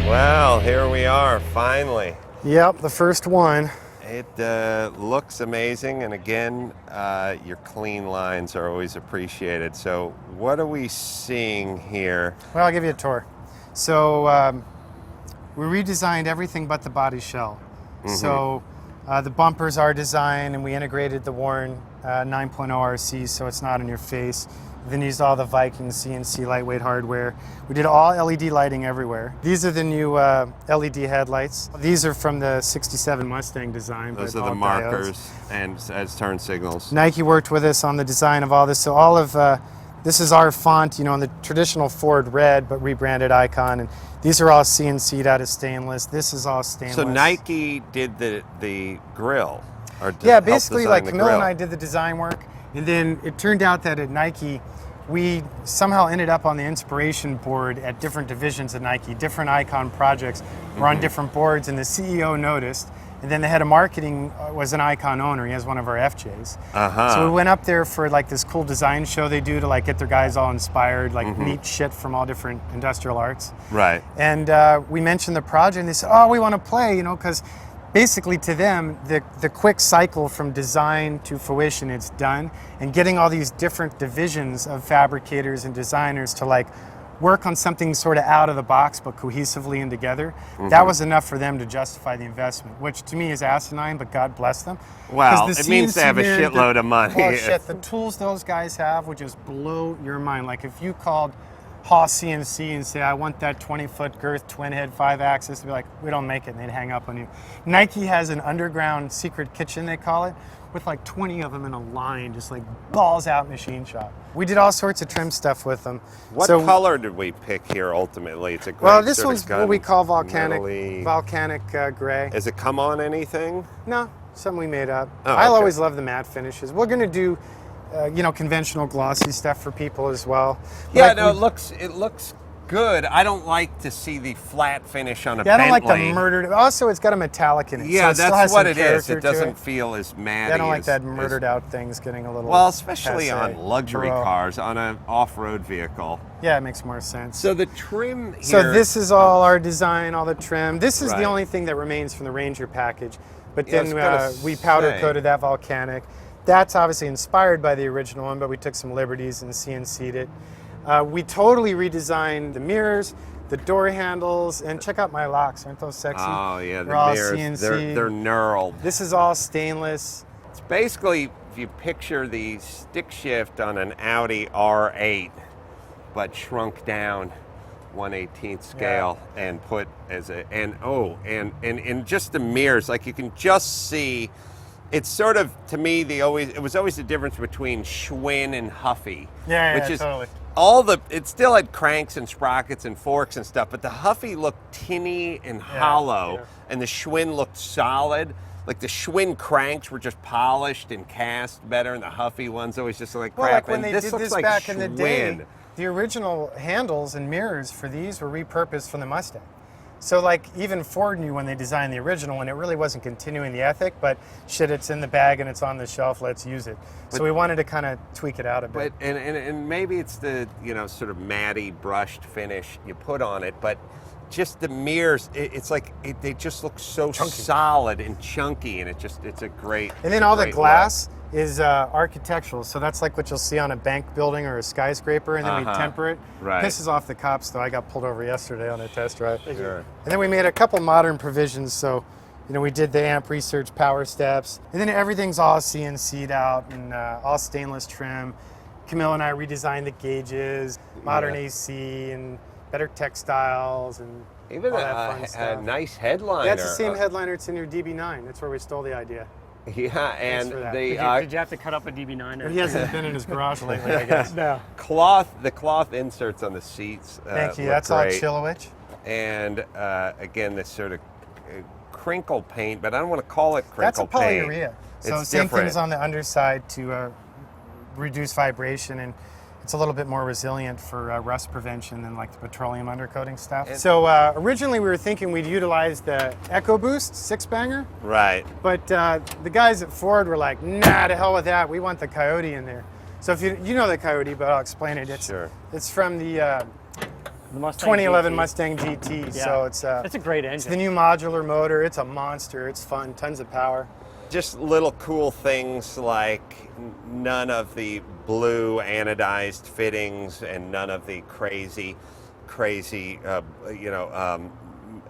Well, here we are, finally. Yep, the first one. It looks amazing, and again, your clean lines are always appreciated. So what are we seeing here? Well, I'll give you a tour. So we redesigned everything but the body shell. Mm-hmm. So the bumpers are designed, and we integrated the Warren 9.0 RC, so it's not in your face. Then used all the Viking CNC lightweight hardware. We did all LED lighting everywhere. These are the new LED headlights. These are from the '67 Mustang design. Those are the markers and as turn signals. Nike worked with us on the design of all this. So all of this is our font, you know, in the traditional Ford red, but rebranded icon. And these are all CNC'd out of stainless. This is all stainless. So Nike did the grill, or yeah, basically helped like design the Camilla grill. and I did the design work. And then it turned out that at Nike, we somehow ended up on the inspiration board at different divisions at Nike. Different icon projects were on different boards, and the CEO noticed. And then the head of marketing was an icon owner. He has one of our FJs. So we went up there for like this cool design show they do to like get their guys all inspired, like neat shit from all different industrial arts. Right. And we mentioned the project, and they said, "Oh, we want to play," you know, because basically to them, the quick cycle from design to fruition, it's done. And getting all these different divisions of fabricators and designers to like work on something sort of out of the box but cohesively and together, that was enough for them to justify the investment, which to me is asinine, but God bless them. Well, it means they have a shitload of money. Oh shit, the tools those guys have would just blow your mind. Like if you called Haas CNC and say, I want that 20-foot girth, twin head, 5-axis, to be like, we don't make it, and they'd hang up on you. Nike has an underground secret kitchen, they call it, with like 20 of them in a line, just like balls out machine shop. We did all sorts of trim stuff with them. What color did we pick here ultimately? It's a great well, this sort one's of what we call volcanic metally gray. Does it come on anything? No, something we made up. Oh, I okay. always love the matte finishes. We're going to do you know, conventional glossy stuff for people as well. Yeah, like no, it looks good. I don't like to see the flat finish on a Yeah, I don't Bentley. like the murdered. Also, it's got a metallic in it. Yeah, so it still that's has what some it is. It character to doesn't feel as matty. I don't like as, that murdered out things getting a little. Well, especially passé. on luxury Bro. cars, on an off-road vehicle. Yeah, it makes more sense. So the trim here. So this is all our design, all the trim. This is Right. the only thing that remains from the Ranger package. But Yeah, I then was gonna we powder say. coated that volcanic. That's obviously inspired by the original one, but we took some liberties and CNC'd it. We totally redesigned the mirrors, the door handles, and check out my locks. Aren't those sexy? Oh yeah, the They're all mirrors. CNC. They're knurled. This is all stainless. It's basically, if you picture the stick shift on an Audi R8, but shrunk down 1/18 scale and put as a and just the mirrors, like you can just see. It's sort of, to me, it was always the difference between Schwinn and Huffy. Yeah, which is totally. it still had cranks and sprockets and forks and stuff, but the Huffy looked tinny and hollow, and the Schwinn looked solid. Like the Schwinn cranks were just polished and cast better, and the Huffy ones always just like crap. Well, like when and they this did looks this like back Schwinn. in the day, the original handles and mirrors for these were repurposed from the Mustang. So like even Ford knew when they designed the original one, it really wasn't continuing the ethic, but shit, it's in the bag and it's on the shelf, let's use it. So we wanted to kind of tweak it out a bit. But and maybe it's the, you know, sort of matty brushed finish you put on it, but just the mirrors, it's like they just look so solid and chunky, and it's a great. And then all the glass is architectural, so that's like what you'll see on a bank building or a skyscraper, and then we temper it. Right. Pisses off the cops, though. I got pulled over yesterday on a test drive. Sure. And then we made a couple modern provisions, so you know, we did the amp research power steps, and then everything's all CNC'd out and all stainless trim. Camille and I redesigned the gauges, modern AC, and better textiles, and even all that fun a stuff. nice headliner. Yeah, it's the same headliner. It's in your DB9. That's where we stole the idea. Yeah, and for that. the Did you have to cut up a DB9? He hasn't been in his garage lately, I guess. No. the cloth inserts on the seats. Thank you. Look That's all great. Chilowich. And again, this sort of crinkle paint, but I don't want to call it That's a crinkle paint. polyurea. So It's same different. things on the underside to reduce vibration, and it's a little bit more resilient for rust prevention than like the petroleum undercoating stuff. So originally we were thinking we'd utilize the EcoBoost 6-banger, Right. but the guys at Ford were like, nah, to hell with that. We want the Coyote in there. So if you know the Coyote, but I'll explain it. It's Sure. It's from the The Mustang 2011 GT. Mustang GT. Yeah. So it's a great it's the engine. new modular motor. It's a monster. It's fun. Tons of power. Just little cool things like none of the blue anodized fittings and none of the crazy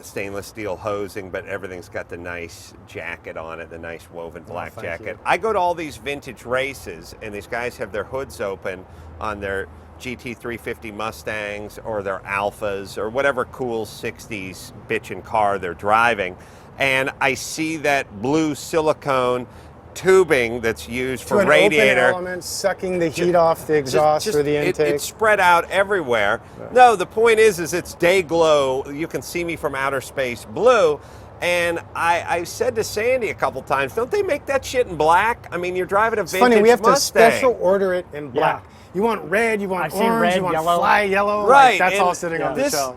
stainless steel hosing, but everything's got the nice jacket on it, the nice woven black thank jacket. you. I go to all these vintage races and these guys have their hoods open on their GT350 Mustangs or their Alphas or whatever cool 60s bitchin' car they're driving. And I see that blue silicone tubing that's used To for an radiator. open element, sucking the heat off the exhaust or the intake. It's spread out everywhere. No, the point is it's day glow. You can see me from outer space blue. And I said to Sandy a couple times, don't they make that shit in black? I mean, you're driving a vintage Funny, we have Mustang. to special order it in black. Yeah. You want red, you want I've seen orange, red, you want yellow. fly yellow. Right, Like, that's and all sitting on the this, shelf.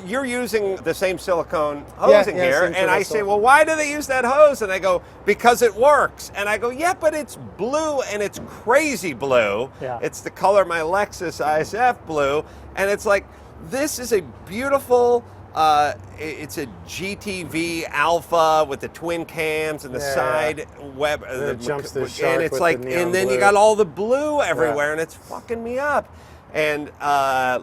You're using the same silicone hosing yeah, here, same and I silicone. say, well, why do they use that hose? And I go, because it works. And I go, yeah, but it's blue, and it's crazy blue. Yeah. It's the color of my Lexus ISF blue, and it's like, this is a beautiful. It's a GTV Alpha with the twin cams and the Yeah. side web. It jumps the shark and it's with like, the neon and then you blue. got all the blue everywhere, and it's fucking me up. And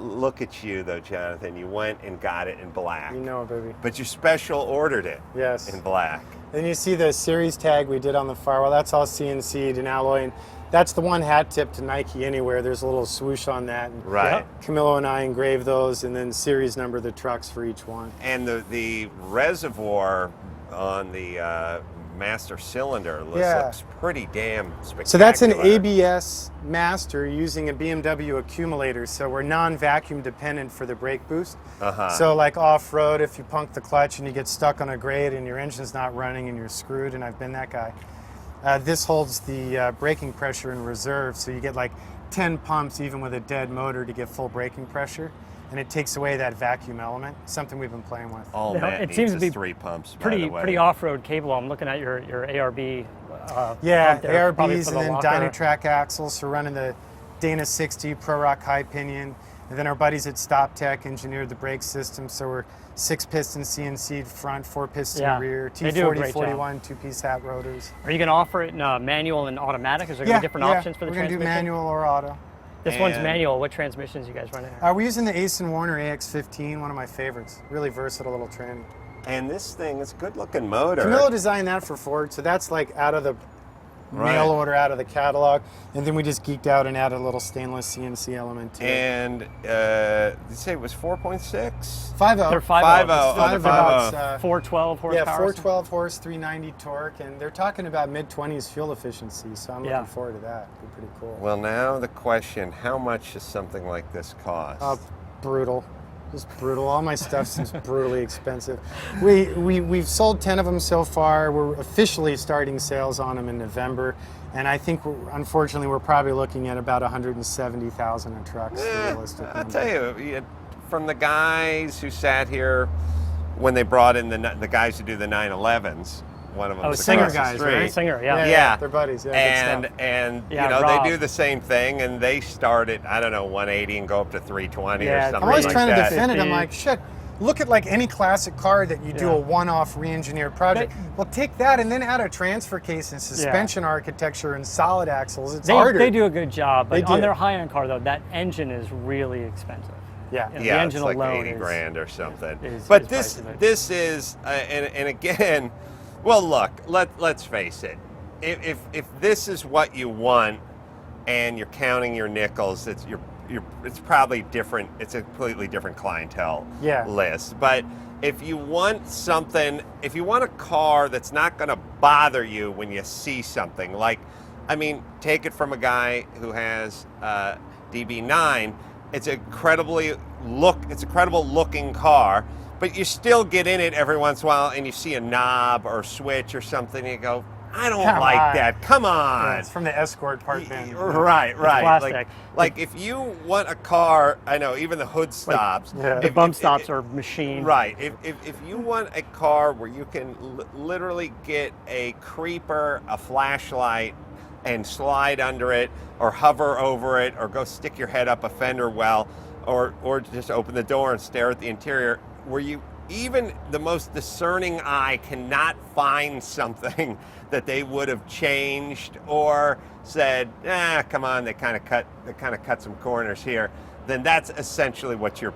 look at you, though, Jonathan. You went and got it in black. You know, baby. But you special ordered it Yes. in black. Then you see the series tag we did on the firewall. That's all CNC'd and alloy. And that's the one hat tip to Nike Anywhere. There's a little swoosh on that. And Right. Camilo and I engraved those and then series number the trucks for each one. And the reservoir on the master cylinder Yeah. looks pretty damn spectacular. So that's an ABS master using a BMW accumulator. So we're non-vacuum dependent for the brake boost. Uh-huh. So like off-road, if you punk the clutch and you get stuck on a grade and your engine's not running and you're screwed, and I've been that guy, this holds the braking pressure in reserve. So you get like 10 pumps even with a dead motor to get full braking pressure. And it takes away that vacuum element, something we've been playing with. All Yeah, Matt it needs seems to is be 3 pumps, by Pretty the way. pretty off-road capable. I'm looking at your ARB. Yeah, pump there, probably ARBs for and the then locker. Dynatrack axles, so running the Dana 60 Pro Rock high pinion. And then our buddies at Stop Tech engineered the brake system, so we're 6-piston CNC'd front, 4-piston Yeah, rear, they do a T40, great 41, 2-piece hat rotors. Are you going to offer it in manual and automatic? Is there going to be different options for the we're gonna do transmission? manual or auto. This one's And- manual. What transmissions you guys running? We're using the Ace & Warner AX15, one of my favorites. Really versatile little tranny. And this thing is a good-looking motor. Camilo designed that for Ford, so that's like out of the Right. mail order, out of the catalog. And then we just geeked out and added a little stainless CNC element to it. And did you say it was 4.6? 5.0. They're 5.0. 5.0. Oh, the 5.0. 412 horsepower. Yeah, 412 horse, 390 torque, and they're talking about mid-20s fuel efficiency, so I'm Yeah. looking forward to that. It'll be pretty cool. Well, now the question, how much does something like this cost? Brutal. Just brutal. All my stuff seems brutally expensive. We've sold 10 of them so far. We're officially starting sales on them in November, and I think, unfortunately, we're probably looking at about 170,000 in trucks. Realistic I'll number. tell you, from the guys who sat here when they brought in the guys who do the 911s, one of them Oh, was Singer across the guys, street. right? Singer, yeah. Yeah. They're buddies. Yeah, good stuff. And Yeah, you know, Rob. they do the same thing, and they start at, I don't know, 180 and go up to 320 Yeah, or I'm something I'm always like trying to that. defend it. I'm 50. like, shit, look at like any classic car that you do Yeah. a one-off re-engineered project. They- Well, take that and then add a transfer case and suspension architecture and solid axles. It's harder. They do a good job, They but on do. their high-end car, though, that engine is really expensive. Yeah. You know, Yeah, the it's engine like alone 80 is, grand or something. is But pricey, but- this is, and again, well, look, let's face it. If this is what you want, and you're counting your nickels, it's probably different. It's a completely different clientele Yeah. list. But if you want something, if you want a car that's not going to bother you when you see something, like, I mean, take it from a guy who has DB9. It's a credible looking car, but you still get in it every once in a while and you see a knob or switch or something, and you go, I don't Come like on. that. Come on. Yeah, it's from the Escort part bin. Right. plastic. Like if you want a car, I know even the hood stops. yeah. The bump stops are machined. Right. If you want a car where you can literally get a creeper, a flashlight, and slide under it, or hover over it, or go stick your head up a fender well, or just open the door and stare at the interior, where you even the most discerning eye cannot find something that they would have changed or said, come on, they kind of cut some corners here, then that's essentially what you're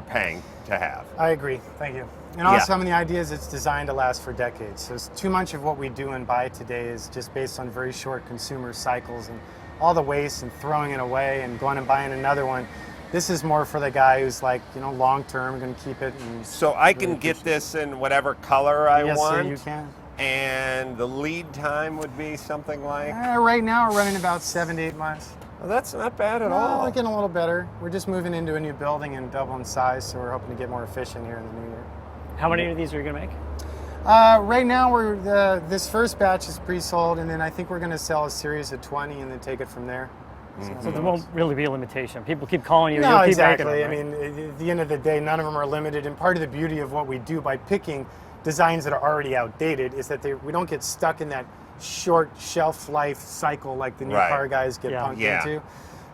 paying to have. I agree. Thank you. And also, I mean, the idea is it's designed to last for decades. So too much of what we do and buy today is just based on very short consumer cycles and all the waste and throwing it away and going and buying another one. This is more for the guy who's like, long term, going to keep it. And so I can get this in whatever color I want? Yes, sir, you can. And the lead time would be something like? Right now, we're running about 7 to 8 months. Well, that's not bad at all. We're getting a little better. We're just moving into a new building and doubling size, so we're hoping to get more efficient here in the new year. How many of these are you going to make? Right now, this first batch is pre-sold, and then I think we're going to sell a series of 20 and then take it from there. So there won't really be a limitation. People keep calling you. No, you'll keep exactly. making them, right? I mean, at the end of the day, none of them are limited. And part of the beauty of what we do by picking designs that are already outdated is that we don't get stuck in that short shelf life cycle like the new car guys get punked into.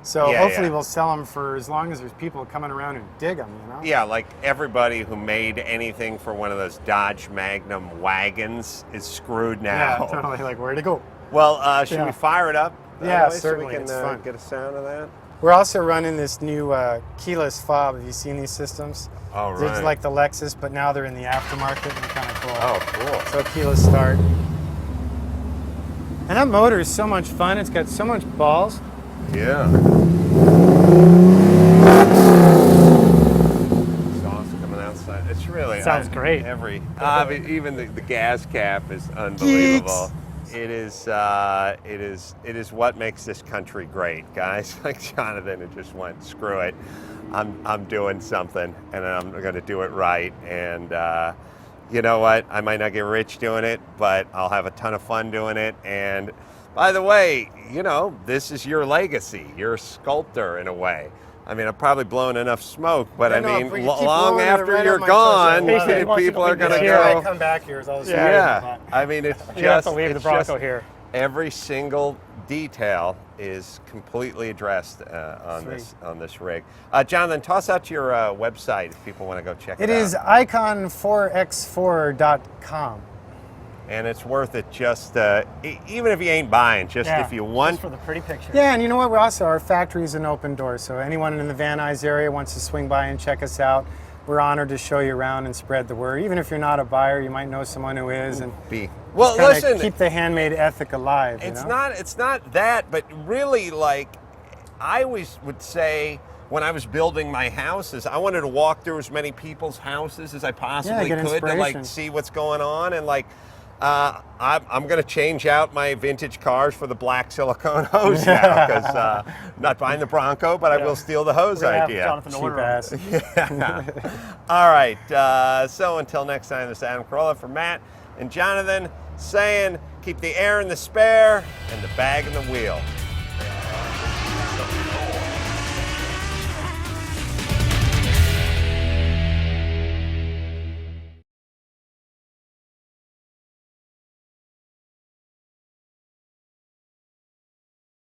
So hopefully we'll sell them for as long as there's people coming around who dig them, Yeah, like everybody who made anything for one of those Dodge Magnum wagons is screwed now. Yeah, totally. Like, where to go? Well, should we fire it up? Yeah, So certainly. we can it's fun. get a sound of that. We're also running this new keyless fob. Have you seen these systems? Oh, right. It's like the Lexus, but now they're in the aftermarket and kind of cool. Oh, cool. So keyless start. And that motor is so much fun. It's got so much balls. Yeah. Sauce coming outside. It's really sounds great. Even the gas cap is unbelievable. It is what makes this country great, guys. Like Jonathan, who just went, screw it. I'm doing something, and I'm going to do it right. And you know what? I might not get rich doing it, but I'll have a ton of fun doing it. And by the way, this is your legacy. You're a sculptor in a way. I mean, I'm probably blowing enough smoke, but long after you're gone, people are going to go. I come back here. I mean, it's you have to leave the Bronco here. Every single detail is completely addressed on this rig. Jonathan, toss out your website if people want to go check it out. It is icon4x4.com. And it's worth it just, even if you ain't buying, if you want. Just for the pretty picture. Yeah, and you know what? Our factory is an open door. So anyone in the Van Nuys area wants to swing by and check us out, we're honored to show you around and spread the word. Even if you're not a buyer, you might know someone who is. And listen, keep the handmade ethic alive. It's not that, but really, like, I always would say, when I was building my houses, I wanted to walk through as many people's houses as I possibly could to see what's going on. And I'm going to change out my vintage cars for the black silicone hose now, because I'm not buying the Bronco, but I will steal the hose idea. Jonathan order. All right. So until next time, this is Adam Carolla for Matt and Jonathan saying, keep the air in the spare and the bag in the wheel.